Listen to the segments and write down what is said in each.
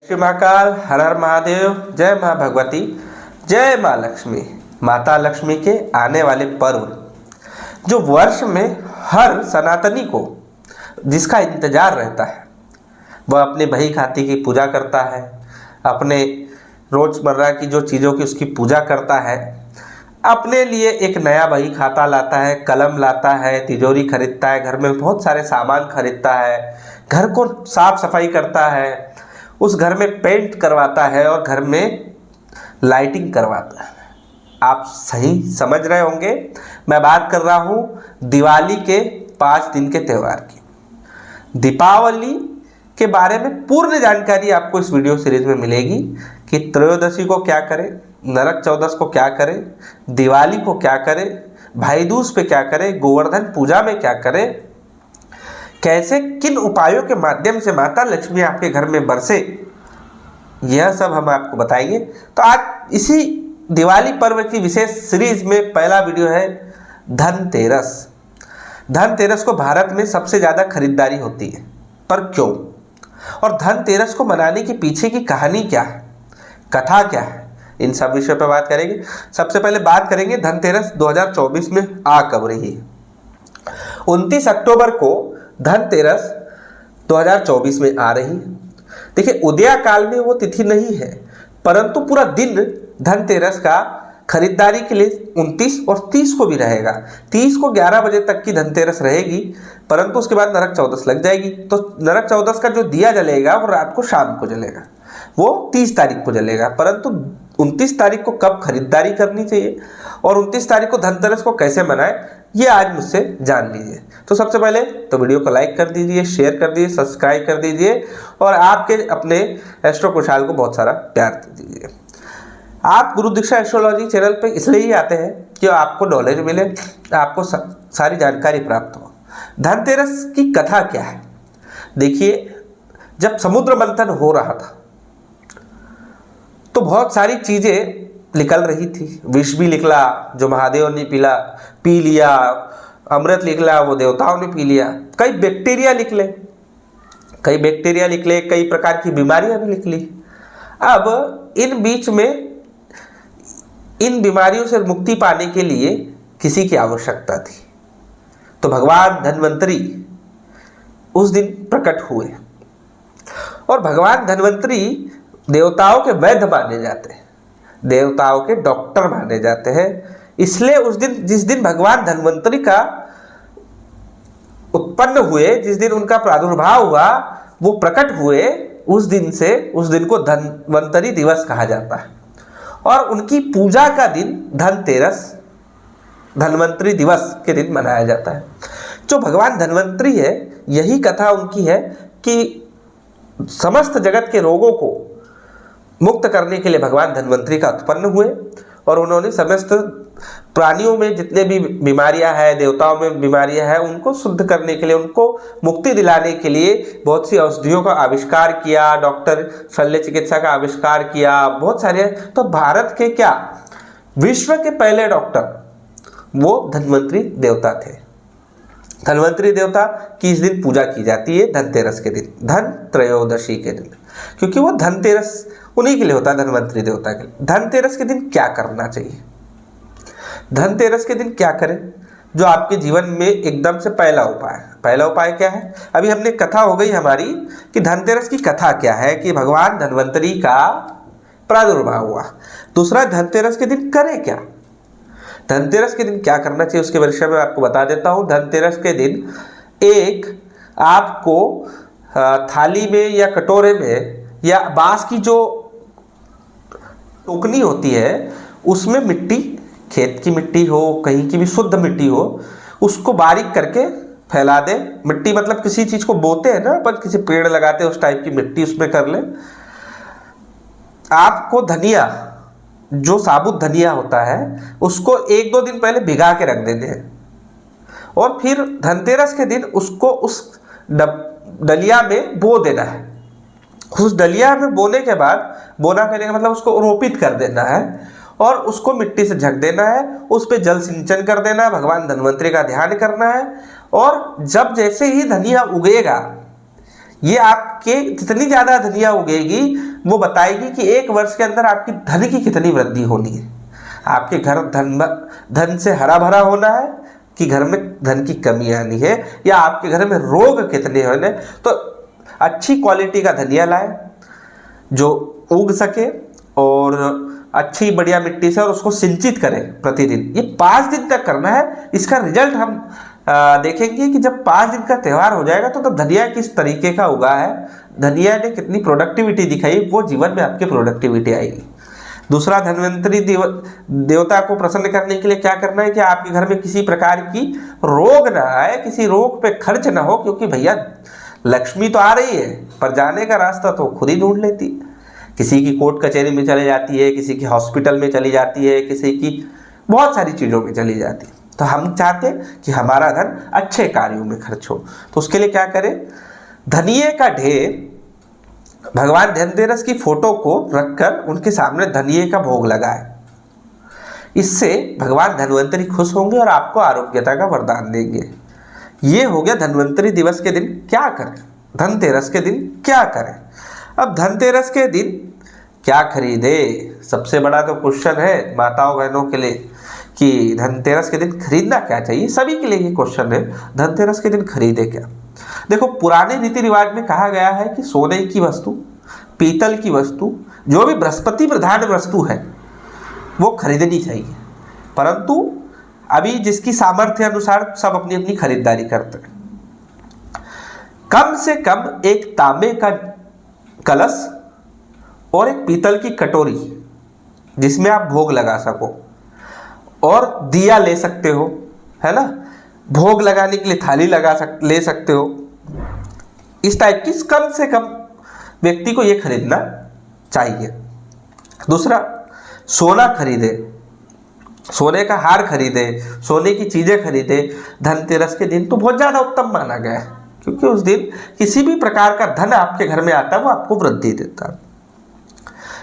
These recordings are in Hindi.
श्री महाकाल, हर हर महादेव, जय माँ भगवती, जय माँ लक्ष्मी। माता लक्ष्मी के आने वाले पर्व जो वर्ष में हर सनातनी को जिसका इंतजार रहता है, वह अपने बही खाती की पूजा करता है, अपने रोजमर्रा की जो चीज़ों की उसकी पूजा करता है, अपने लिए एक नया बही खाता लाता है, कलम लाता है, तिजोरी खरीदता है, घर में बहुत सारे सामान खरीदता है, घर को साफ सफाई करता है, उस घर में पेंट करवाता है और घर में लाइटिंग करवाता है। आप सही समझ रहे होंगे, मैं बात कर रहा हूँ दिवाली के 5 दिन के त्यौहार की। दीपावली के बारे में पूर्ण जानकारी आपको इस वीडियो सीरीज में मिलेगी कि त्रयोदशी को क्या करें, नरक चौदस को क्या करें, दिवाली को क्या करें, भाई दूज पे क्या करें, गोवर्धन पूजा में क्या करें, कैसे किन उपायों के माध्यम से माता लक्ष्मी आपके घर में बरसे, यह सब हम आपको बताएंगे। तो आज इसी दिवाली पर्व की विशेष सीरीज में पहला वीडियो है धनतेरस। धनतेरस को भारत में सबसे ज़्यादा खरीदारी होती है, पर क्यों, और धनतेरस को मनाने के पीछे की कहानी क्या है, कथा क्या है, इन सब विषयों पर बात करेंगे। सबसे पहले बात करेंगे धनतेरस 2024 में आ कब रही। 29 अक्टूबर को धनतेरस 2024 में आ रही। देखिए, उदया काल में वो तिथि नहीं है, परंतु पूरा दिन धनतेरस का खरीदारी के लिए 29 और 30 को भी रहेगा। 30 को 11 बजे तक की धनतेरस रहेगी, परंतु उसके बाद नरक चौदस लग जाएगी। तो नरक चौदस का जो दिया जलेगा वो रात को शाम को जलेगा, वो 30 तारीख को जलेगा। परंतु 29 तारीख को कब खरीदारी करनी चाहिए और 29 तारीख को धनतेरस को कैसे मनाएं, ये आज मुझसे जान लीजिए। तो सबसे पहले तो वीडियो को लाइक कर दीजिए, शेयर कर दीजिए, सब्सक्राइब कर दीजिए और आपके अपने एस्ट्रो कुशाल को बहुत सारा प्यार दीजिए। आप गुरु दीक्षा एस्ट्रोलॉजी चैनल पे इसलिए ही आते हैं कि आपको नॉलेज मिले, आपको सारी जानकारी प्राप्त हो। धनतेरस की कथा क्या है? देखिए, जब समुद्र मंथन हो रहा था तो बहुत सारी चीज़ें निकल रही थी। विष भी निकला जो महादेव ने पी लिया, अमृत निकला वो देवताओं ने पी लिया, कई बैक्टीरिया निकले, कई प्रकार की बीमारियां भी निकली। अब इन बीच में इन बीमारियों से मुक्ति पाने के लिए किसी की आवश्यकता थी, तो भगवान धन्वंतरी उस दिन प्रकट हुए। और भगवान धन्वंतरी देवताओं के वैद्य माने जाते हैं, देवताओं के डॉक्टर माने जाते हैं। इसलिए उस दिन, जिस दिन भगवान धन्वंतरी का उत्पन्न हुए, जिस दिन उनका प्रादुर्भाव हुआ, वो प्रकट हुए, उस दिन को धन्वंतरी दिवस कहा जाता है। और उनकी पूजा का दिन धनतेरस, धन्वंतरी दिवस के दिन मनाया जाता है। जो भगवान धन्वंतरी है, यही कथा उनकी है कि समस्त जगत के रोगों को मुक्त करने के लिए भगवान धन्वंतरी का उत्पन्न हुए और उन्होंने समस्त प्राणियों में जितने भी बीमारियां हैं, देवताओं में बीमारियां हैं, उनको शुद्ध करने के लिए, उनको मुक्ति दिलाने के लिए बहुत सी औषधियों का आविष्कार किया, डॉक्टर शल्य चिकित्सा का आविष्कार किया, बहुत सारे। तो भारत के क्या, विश्व के पहले डॉक्टर वो धन्वंतरी देवता थे। धन्वंतरी देवता की इस दिन पूजा की जाती है धनतेरस के दिन, धन त्रयोदशी के दिन, क्योंकि वो धनतेरस उन्हीं के लिए होता है, धन्वंतरी देवता के लिए। धनतेरस के दिन क्या करना चाहिए? धनतेरस के दिन क्या करें जो आपके जीवन में एकदम से पहला उपाय क्या है? अभी हमने कथा हो गई हमारी कि धनतेरस की कथा क्या है, कि भगवान धन्वंतरी का प्रादुर्भाव हुआ। दूसरा, धनतेरस के दिन करें क्या? धनतेरस के दिन क्या करना चाहिए उसके विषय में आपको बता देता हूँ। धनतेरस के दिन एक आपको थाली में या कटोरे में या बांस की जो टोकनी होती है उसमें मिट्टी, खेत की मिट्टी हो, कहीं की भी शुद्ध मिट्टी हो, उसको बारीक करके फैला दे। मिट्टी मतलब किसी चीज को बोते हैं ना अपन, किसी पेड़ लगाते हैं उस टाइप की मिट्टी उसमें कर ले। आपको धनिया, जो साबुत धनिया होता है, उसको 1-2 दिन पहले भिगा के रख देते हैं और फिर धनतेरस के दिन उसको उस डलिया में बो देना है। उस डलिया में बोने के बाद, बोना करने का मतलब उसको रोपित कर देना है और उसको मिट्टी से ढक देना है, उस पर जल सिंचन कर देना है, भगवान धन्वंतरी का ध्यान करना है। और जब जैसे ही धनिया उगेगा ये आपके जितनी ज़्यादा धनिया उगेगी वो बताएगी कि एक वर्ष के अंदर आपकी धन की कितनी वृद्धि होनी है। आपके घर धन से हरा भरा होना है कि घर में धन की कमी आनी है, या आपके घर में रोग कितने होने। तो अच्छी क्वालिटी का धनिया लाए जो उग सके और अच्छी बढ़िया मिट्टी से, और उसको सिंचित करें प्रतिदिन। ये 5 दिन तक करना है। इसका रिजल्ट हम देखेंगे कि जब 5 दिन का त्यौहार हो जाएगा तो तब धनिया किस तरीके का उगा है, धनिया ने कितनी प्रोडक्टिविटी दिखाई, वो जीवन में आपकी प्रोडक्टिविटी आएगी। दूसरा, धन्वंतरी देवता को प्रसन्न करने के लिए क्या करना है कि आपके घर में किसी प्रकार की रोग ना आए, किसी रोग पे खर्च ना हो, क्योंकि भैया लक्ष्मी तो आ रही है पर जाने का रास्ता तो खुद ही ढूंढ लेती। किसी की कोर्ट कचहरी में चली जाती है, किसी की हॉस्पिटल में चली जाती है, किसी की बहुत सारी चीज़ों में चली जाती है। तो हम चाहते कि हमारा धन अच्छे कार्यों में खर्च हो, तो उसके लिए क्या करें, धनिये का ढेर भगवान धनतेरस की फोटो को रखकर उनके सामने धनिये का भोग लगाए। इससे भगवान धन्वंतरी खुश होंगे और आपको आरोग्यता का वरदान देंगे। ये हो गया धन्वंतरी दिवस के दिन क्या करें, धनतेरस के दिन क्या करें। अब धनतेरस के दिन क्या खरीदे, सबसे बड़ा तो क्वेश्चन है माताओं बहनों के लिए कि धनतेरस के दिन खरीदना क्या चाहिए। सभी के लिए ये क्वेश्चन है, धनतेरस के दिन खरीदे क्या। देखो, पुराने रीति रिवाज में कहा गया है कि सोने की वस्तु, पीतल की वस्तु, जो भी बृहस्पति प्रधान वस्तु है वो खरीदनी चाहिए। परंतु अभी जिसकी सामर्थ्य अनुसार सब अपनी अपनी खरीदारी करते हैं। कम से कम एक तांबे का कलश और एक पीतल की कटोरी जिसमें आप भोग लगा सको, और दिया ले सकते हो, है ना, भोग लगाने के लिए थाली ले सकते हो। इस टाइप की कम से कम व्यक्ति को ये खरीदना चाहिए। दूसरा, सोना खरीदे, सोने का हार खरीदे, सोने की चीज़ें खरीदे धनतेरस के दिन तो बहुत ज़्यादा उत्तम माना गया है, क्योंकि उस दिन किसी भी प्रकार का धन आपके घर में आता है वो आपको वृद्धि देता है।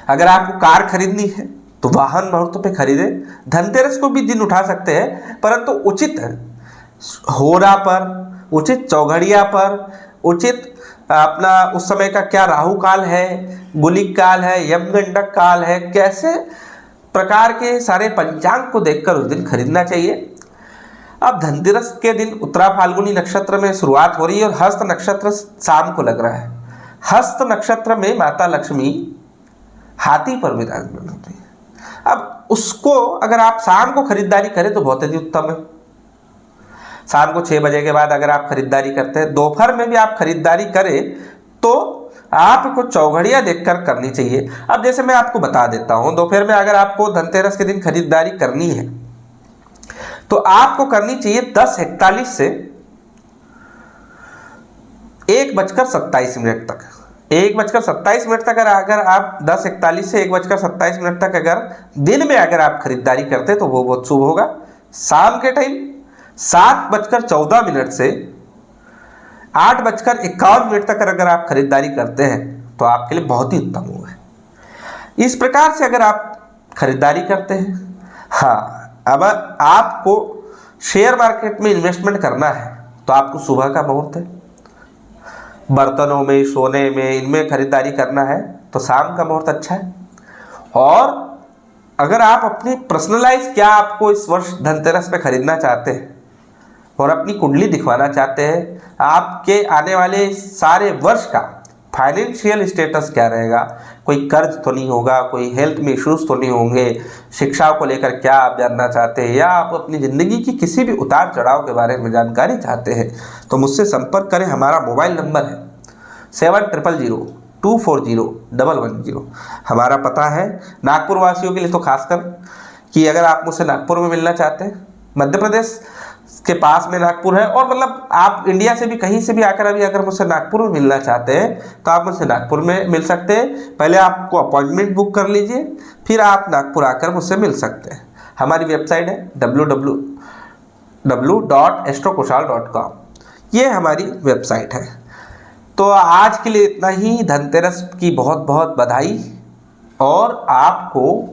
अगर आपको कार खरीदनी है तो वाहन मुहूर्त पे खरीदे। धनतेरस को भी दिन उठा सकते हैं, परंतु उचित होरा पर, उचित चौघड़िया पर, उचित अपना उस समय का क्या राहु काल है, गुलिक काल है, यमगंडक काल है, कैसे प्रकार के सारे पंचांग को देखकर उस दिन खरीदना चाहिए। अब धनतेरस के दिन उत्तरा फाल्गुनी नक्षत्र में शुरुआत हो रही है और हस्त नक्षत्र शाम को लग रहा है। हस्त नक्षत्र में माता लक्ष्मी हाथी पर विराजमान होती है। अब उसको अगर आप शाम को खरीदारी करें तो बहुत ही उत्तम है। शाम को 6 बजे के बाद अगर आप खरीदारी करते हैं, दोपहर में भी आप खरीदारी करें तो आपको चौघड़िया देखकर करनी चाहिए। अब जैसे मैं आपको बता देता हूं, दोपहर में अगर आपको धनतेरस के दिन खरीदारी करनी है तो आपको करनी चाहिए 10:41 से 1:27 तक। 1:27 तक अगर आप 10:41 से 1:27 तक अगर दिन में अगर आप खरीदारी करते तो वो बहुत शुभ होगा। शाम के टाइम 7:14 से 8:51 तक अगर आप खरीदारी करते हैं तो आपके लिए बहुत ही उत्तम होगा। इस प्रकार से अगर आप खरीदारी करते हैं, हाँ, अब आपको शेयर मार्केट में इन्वेस्टमेंट करना है तो आपको सुबह का मुहूर्त है। बर्तनों में, सोने में, इनमें खरीदारी करना है तो शाम का मुहूर्त अच्छा है। और अगर आप अपनी पर्सनलाइज क्या आपको इस वर्ष धनतेरस पे खरीदना चाहते हैं और अपनी कुंडली दिखवाना चाहते हैं, आपके आने वाले सारे वर्ष का फाइनेंशियल स्टेटस क्या रहेगा, कोई कर्ज तो नहीं होगा, कोई हेल्थ में इश्यूज तो नहीं होंगे, शिक्षा को लेकर क्या आप जानना चाहते हैं, या आप अपनी ज़िंदगी की किसी भी उतार चढ़ाव के बारे में जानकारी चाहते हैं तो मुझसे संपर्क करें। हमारा मोबाइल नंबर है 7000240110। हमारा पता है नागपुर वासियों के लिए तो खासकर कि अगर आप मुझसे नागपुर में मिलना चाहते हैं, मध्य प्रदेश के पास में नागपुर है, और मतलब आप इंडिया से भी कहीं से भी आकर अभी अगर मुझसे नागपुर में मिलना चाहते हैं तो आप मुझसे नागपुर में मिल सकते हैं। पहले आपको अपॉइंटमेंट बुक कर लीजिए, फिर आप नागपुर आकर मुझसे मिल सकते हैं। हमारी वेबसाइट है www.astrokushal.com, ये हमारी वेबसाइट है। तो आज के लिए इतना ही। धनतेरस की बहुत बहुत बधाई, और आपको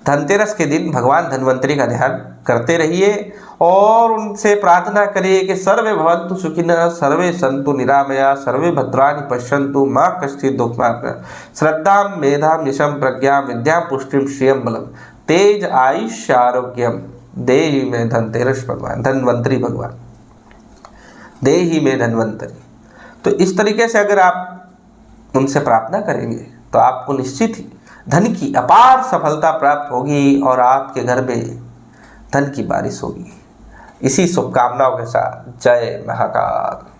धनतेरस के दिन भगवान धन्वंतरी का ध्यान करते रहिए और उनसे प्रार्थना करिए कि सर्वे भवन्तु सुखिनः, सर्वे सन्तु निरामया, सर्वे भद्राणि पश्यन्तु, मां कश्चित् दुःखमाप्नुयात्, श्रद्धां मेधां यशं प्रज्ञां विद्यां पुष्टिं श्रियं बलम्, तेज आयुष्य आरोग्यम देहि में धनतेरस भगवान, धन्वंतरी भगवान देहि में धन्वंतरी। तो इस तरीके से अगर आप उनसे प्रार्थना करेंगे तो आपको निश्चित ही धन की अपार सफलता प्राप्त होगी और आपके घर में धन की बारिश होगी। इसी शुभकामनाओं के साथ जय महाकाल।